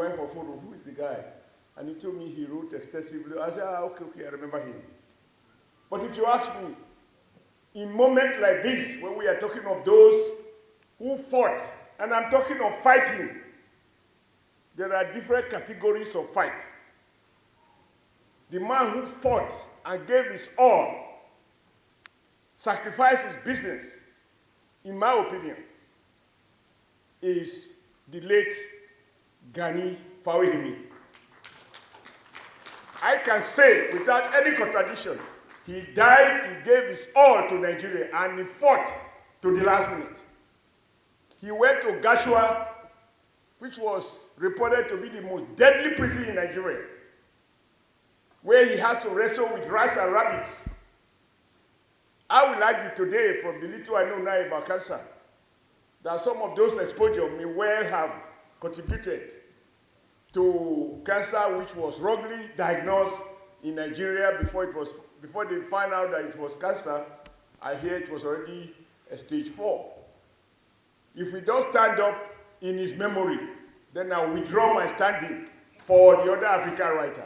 went for photo. Who is the guy? And he told me he wrote extensively. I said, okay, I remember him. But if you ask me, in moments like this, when we are talking of those who fought, and I'm talking of fighting, there are different categories of fight. The man who fought and gave his all, sacrificed his business, in my opinion, is the late Ghani Fawhimi. I can say, without any contradiction, he died, he gave his all to Nigeria, and he fought to the last minute. He went to Gashua, which was reported to be the most deadly prison in Nigeria, where he has to wrestle with rats and rabbits. I will argue today, from the little I know now about cancer, that some of those exposure may well have contributed to cancer, which was wrongly diagnosed in Nigeria before they found out that it was cancer. I hear it was already a stage 4. If we don't stand up in his memory, then I'll withdraw my standing for the other African writer.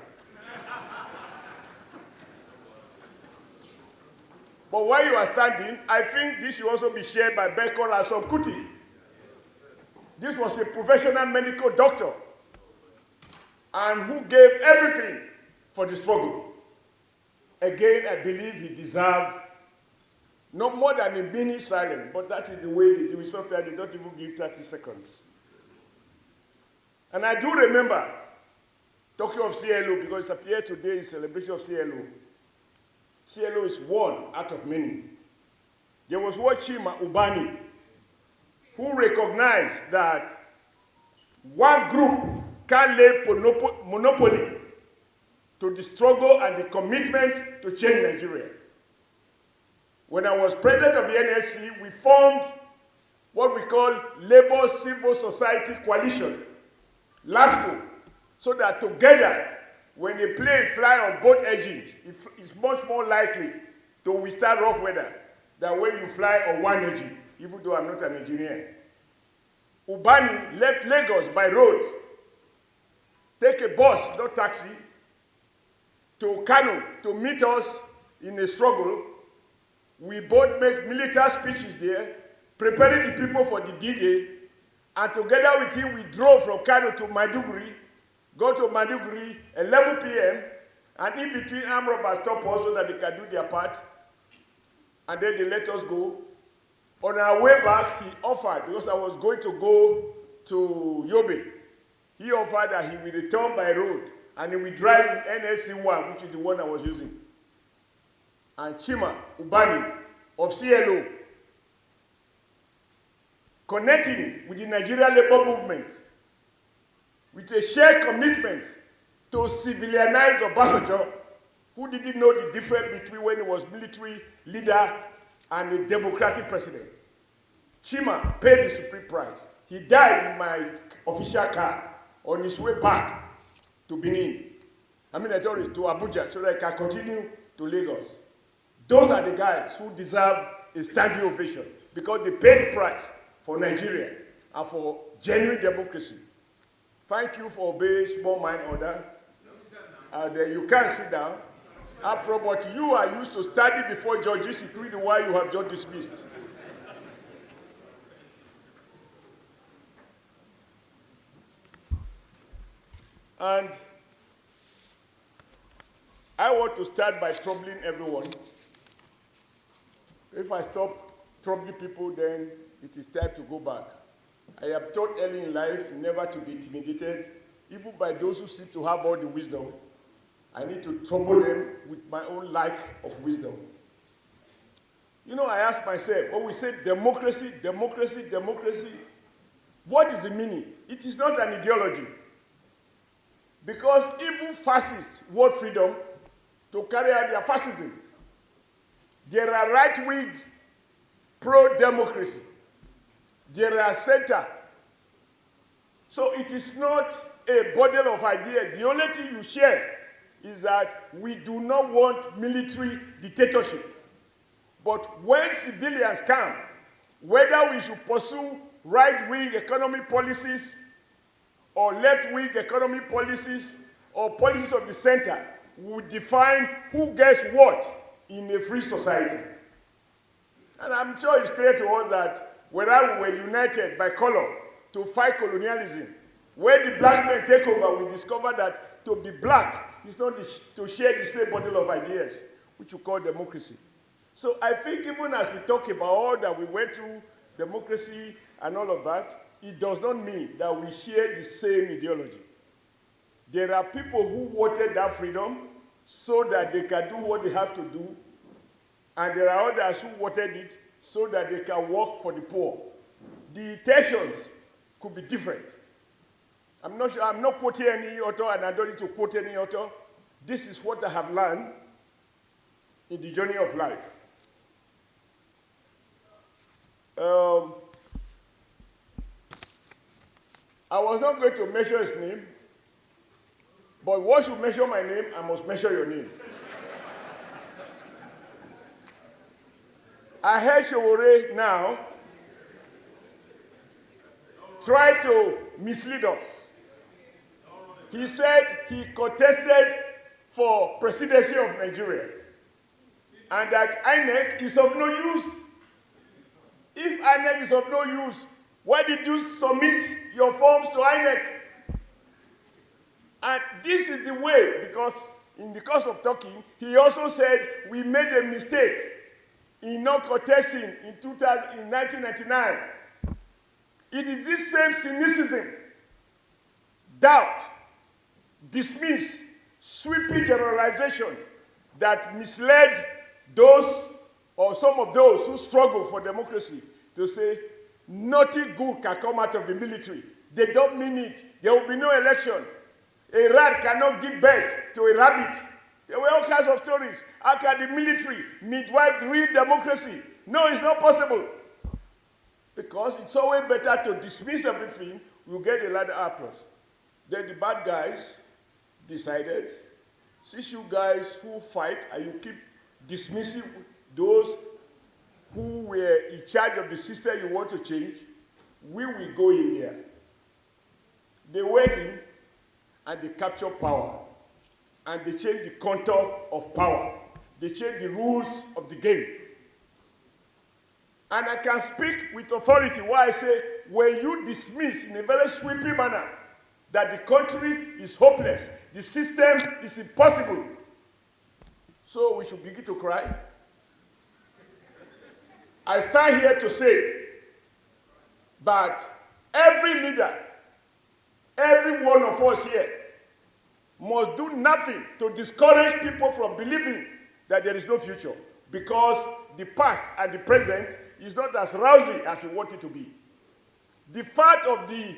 But while you are standing, I think this should also be shared by Beckouti and Beckouti. This was a professional medical doctor and who gave everything for the struggle. Again, I believe he deserved no more than a minute silence, but that is the way they do it. Sometimes they don't even give 30 seconds. And I do remember, talking of CLO, because it appeared today in celebration of CLO. CLO is one out of many. There was one Chima, Ubani, who recognized that one group can't lay monopoly to the struggle and the commitment to change Nigeria. When I was president of the NLC, we formed what we call Labor Civil Society Coalition, LASCO, so that together, when a plane fly on both engines, it's much more likely to withstand rough weather than when you fly on one engine, even though I'm not an engineer. Ubani left Lagos by road, take a bus, not taxi, to Kano to meet us in a struggle. We both make military speeches there, preparing the people for the D-Day, and together with him, we drove from Kano to Maiduguri, go to Maiduguri 11 p.m., and in between, armed robbers stop us so that they can do their part, and then they let us go. On our way back, he offered, because I was going to go to Yobe, he offered that he will return by road, and he will drive in NSC-1, which is the one I was using. And Chima, Ubani, of CLO, connecting with the Nigerian labor movement, with a shared commitment to civilianize Obasanjo, who didn't know the difference between when he was military leader and a democratic president. Chima paid the supreme price. He died in my official car on his way back to Benin. I mean, to Abuja, so that I can continue to Lagos. Those are the guys who deserve a standing ovation because they paid the price for Nigeria and for genuine democracy. Thank you for obeying small mind order. And you can't sit down. After what you are used to study before judges, including why you have just dismissed. And I want to start by troubling everyone. If I stop troubling people, then it is time to go back. I am taught early in life never to be intimidated, even by those who seem to have all the wisdom. I need to trouble them with my own lack of wisdom. You know, I ask myself, when we say democracy, democracy, democracy, what is the meaning? It is not an ideology. Because even fascists want freedom to carry out their fascism. There are right-wing pro-democracy. There are center. So it is not a bundle of ideas. The only thing you share is that we do not want military dictatorship. But when civilians come, whether we should pursue right-wing economic policies or left-wing economy policies or policies of the center would define who gets what in a free society. And I'm sure it's clear to us that whether we were united by color to fight colonialism, when the black men take over, we discover that to be black is not to share the same bundle of ideas, which we call democracy. So I think even as we talk about all that we went through, democracy and all of that, it does not mean that we share the same ideology. There are people who wanted that freedom so that they can do what they have to do, and there are others who wanted it so that they can work for the poor. The intentions could be different. I'm not sure, I'm not quoting any author, and I don't need to quote any author. This is what I have learned in the journey of life. I was not going to measure his name, but once you measure my name, I must measure your name. I heard Sowore now try to mislead us. He said he contested for presidency of Nigeria and that INEC is of no use. If INEC is of no use, why did you submit your forms to INEC? And this is the way, because in the course of talking, he also said we made a mistake in not contesting in 1999. It is this same cynicism, doubt, dismiss, sweeping generalization that misled those or some of those who struggle for democracy to say nothing good can come out of the military. They don't mean it. There will be no election. A rat cannot give birth to a rabbit. There were all kinds of stories. How can the military midwife real democracy? No, it's not possible. Because it's always better to dismiss everything, we'll get a ladder applause. Then the bad guys decided, since you guys who fight and you keep dismissing those who were in charge of the system you want to change, we will go in there. They went in and they captured power. And they changed the contour of power. They changed the rules of the game. And I can speak with authority why I say, when you dismiss in a very sweeping manner that the country is hopeless, the system is impossible, so we should begin to cry. I stand here to say that every leader, every one of us here, must do nothing to discourage people from believing that there is no future, because the past and the present is not as rousing as we want it to be. The fact of the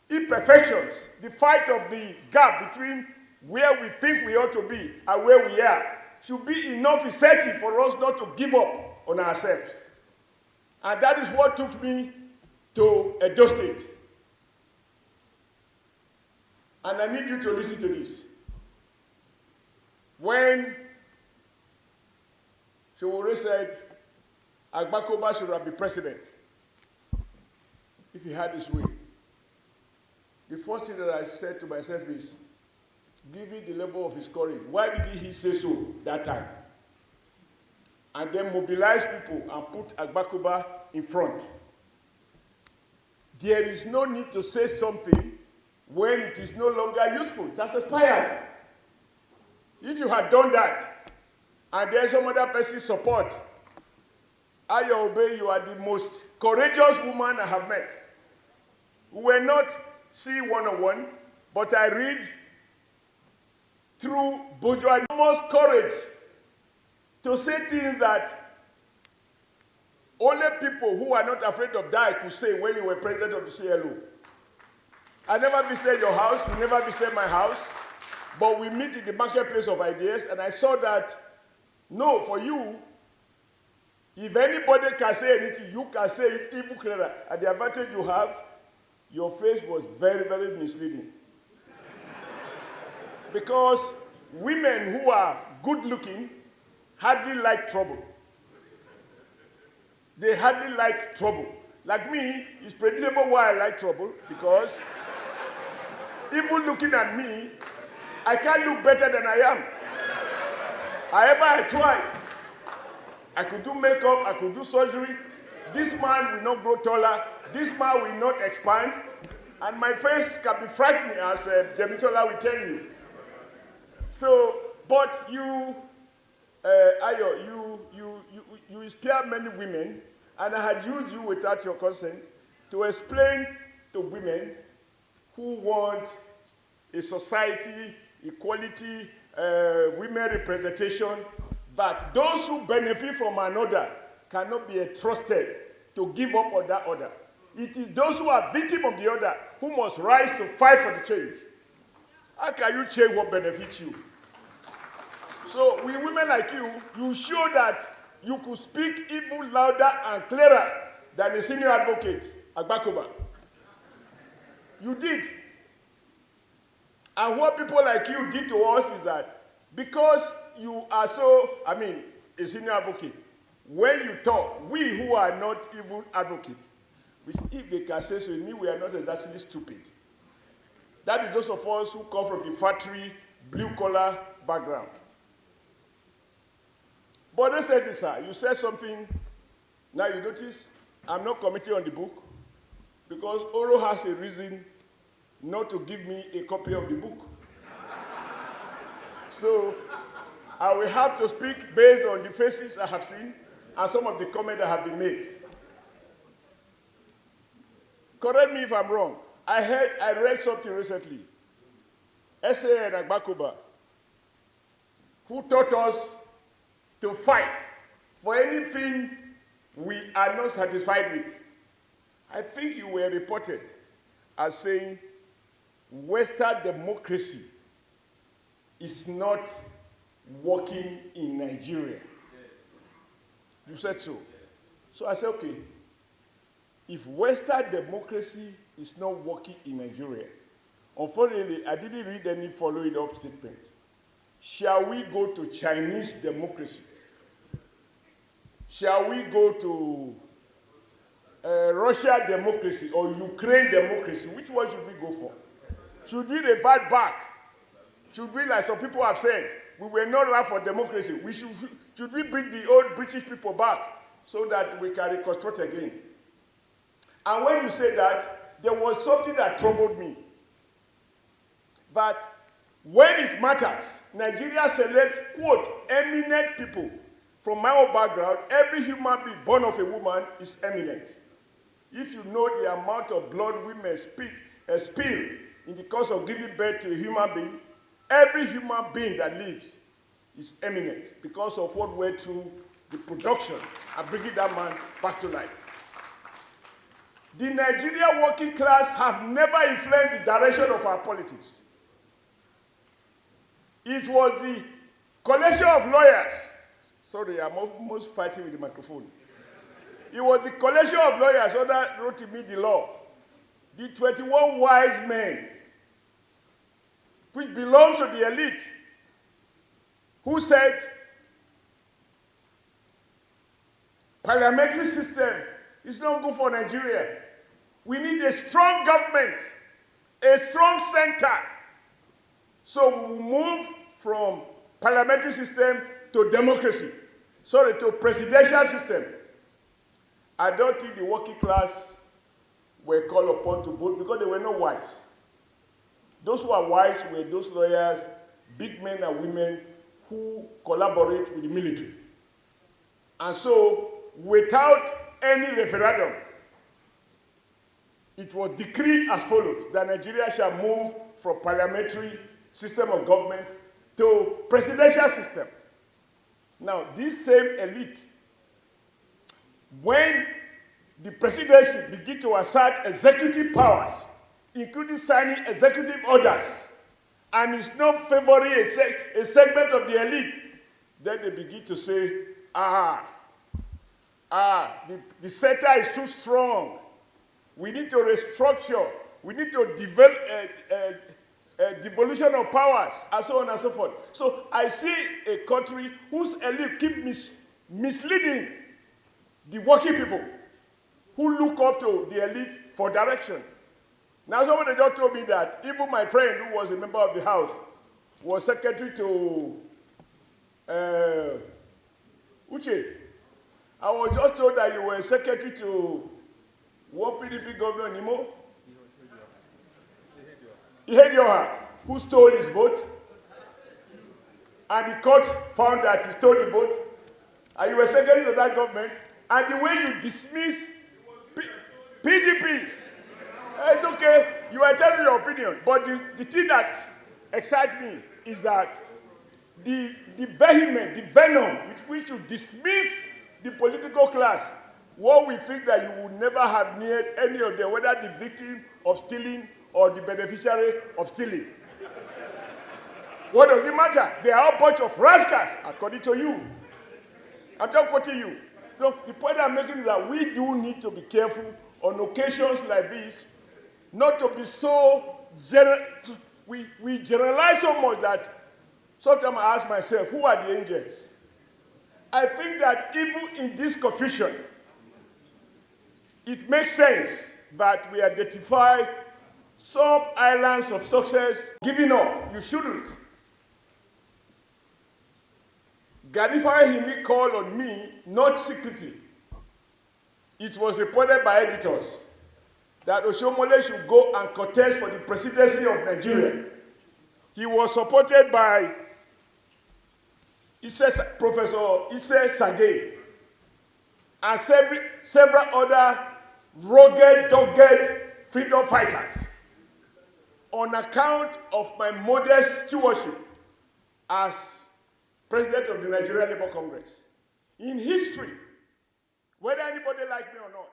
imperfections, the fight of the gap between where we think we ought to be and where we are, should be enough incentive for us not to give up on ourselves. And that is what took me to Edo State. And I need you to listen to this. When Sowore said Agbakoba should have been president if he had his way, the first thing that I said to myself is, given the level of his courage, why did he say so that time? And then mobilize people and put Agbakoba in front. There is no need to say something when it is no longer useful. It has expired. If you had done that, and there's some other person's support, Ayobe, you are the most courageous woman I have met. We were not C101, but I read through bourgeois almost courage to say things that only people who are not afraid of dying could say when you were president of the CLO. I never visited your house, you never visited my house, but we meet in the marketplace of ideas, and I saw that, no, for you, if anybody can say anything, you can say it even clearer. And the advantage you have, your face was very, very misleading. Because women who are good-looking hardly like trouble. They hardly like trouble. Like me, it's predictable why I like trouble, because Even looking at me, I can't look better than I am. However, I tried. I could do makeup, I could do surgery. This man will not grow taller. This man will not expand. And my face can be frightening, as Demitola will tell you. So, but you, Ayo, you inspire many women, and I had used you without your consent to explain to women who want a society, equality, women representation, that those who benefit from another cannot be trusted to give up on that other. It is those who are victims of the other who must rise to fight for the change. How can you change what benefits you? So with women like you show that you could speak even louder and clearer than a senior advocate, Agbakoba. You did. And what people like you did to us is that because you are so, a senior advocate, when you talk, we who are not even advocates, which if they can say so, it means we are not exactly stupid. That is those of us who come from the factory, blue-collar background. But they said this, sir. You said something, now you notice, I'm not commenting on the book, because Oro has a reason not to give me a copy of the book. So I will have to speak based on the faces I have seen and some of the comments that have been made. Correct me if I'm wrong. I read something recently. S.A. and Agbakoba, who taught us to fight for anything we are not satisfied with. I think you were reported as saying Western democracy is not working in Nigeria. You said so. So I said, okay, if Western democracy is not working in Nigeria, unfortunately, I didn't read any following up statement. Shall we go to Chinese democracy? Shall we go to Russia democracy or Ukraine democracy? Which one should we go for? Should we revert back? Should we, like some people have said, we were not around for democracy? Should we bring the old British people back so that we can reconstruct again? And when you say that, there was something that troubled me. That when it matters, Nigeria selects, quote, eminent people. From my own background, every human being born of a woman is eminent. If you know the amount of blood women spill in the course of giving birth to a human being, every human being that lives is eminent because of what went through the production and bringing that man back to life. The Nigerian working class have never influenced the direction of our politics. It was the collection of lawyers. Sorry, I'm almost fighting with the microphone. It was the collection of lawyers that wrote to me the law. The 21 wise men, which belong to the elite, who said, parliamentary system is not good for Nigeria. We need a strong government, a strong center. So we move from parliamentary system to democracy, to presidential system. I don't think the working class were called upon to vote because they were not wise. Those who are wise were those lawyers, big men and women who collaborate with the military. And so, without any referendum, it was decreed as follows, that Nigeria shall move from parliamentary system of government to presidential system. Now, this same elite, when the presidency begin to assert executive powers, including signing executive orders, and is not favoring a segment of the elite, then they begin to say, the center is too strong. We need to restructure. We need to develop devolution of powers, and so on and so forth. So I see a country whose elite keep misleading the working people who look up to the elite for direction. Now somebody just told me that even my friend who was a member of the House was secretary to Uche. I was just told that you were secretary to one PDP governor in Imo. Ihedioha, who stole his vote. And the court found that he stole the vote. And you were secretary to that government. And the way you dismiss PDP, it's okay. You are telling your opinion. But the thing that excites me is that the vehement, the venom with which you dismiss the political class, what we think that you would never have near any of them, whether the victim of stealing or the beneficiary of stealing. What does it matter? They are a bunch of rascals, according to you. I'm just quoting you. So the point I'm making is that we do need to be careful on occasions like this, not to be so we generalize so much that sometimes I ask myself, who are the angels? I think that even in this confusion, it makes sense that we identify some islands of success. Giving up, you shouldn't. Ghani Fawhimi called on me, not secretly. It was reported by editors that Oshiomhole should go and contest for the presidency of Nigeria. He was supported by Professor Isse Sage and several other rugged, dogged freedom fighters on account of my modest stewardship as president of the Nigerian Labour Congress. In history, whether anybody liked me or not,